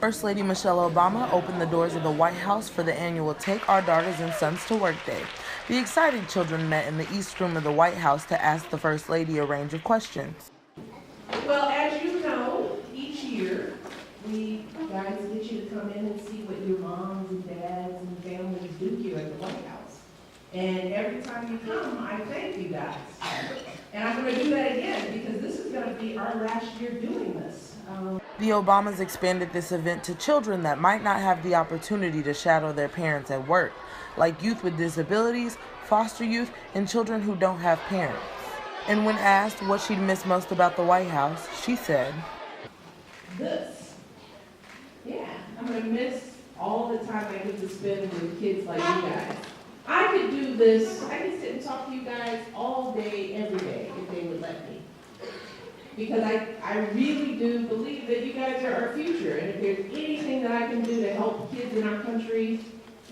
First Lady Michelle Obama opened the doors of the White House for the annual Take Our Daughters and Sons to Work Day. The excited children met in the East Room of the White House to ask the First Lady a range of questions. Well, as you know, each year, we guys get you to come in and see what your moms and dads and families do here at the White House. And every time you come, I thank you guys. And I'm going to do that again because this is going to be our last year doing this. The Obamas expanded this event to children that might not have the opportunity to shadow their parents at work, like youth with disabilities, foster youth, and children who don't have parents. And when asked what she'd miss most about the White House, she said, This. Yeah, I'm going to miss all the time I get to spend with kids like you guys. I could do this, I could sit and talk to you guys all day, every day, if they would let me. Because I really do believe that you guys are our future, and if there's anything that I can do to help kids in our country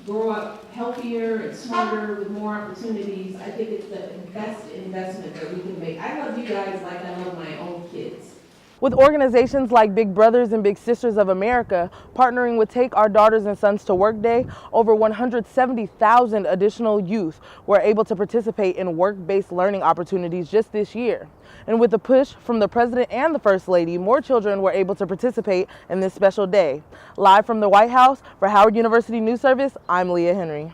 grow up healthier and smarter with more opportunities, I think it's the best investment that we can make. I love you guys like I love my own kids. With organizations like Big Brothers and Big Sisters of America partnering with Take Our Daughters and Sons to Work Day, over 170,000 additional youth were able to participate in work-based learning opportunities just this year. And with the push from the President and the First Lady, more children were able to participate in this special day. Live from the White House, for Howard University News Service, I'm Leah Henry.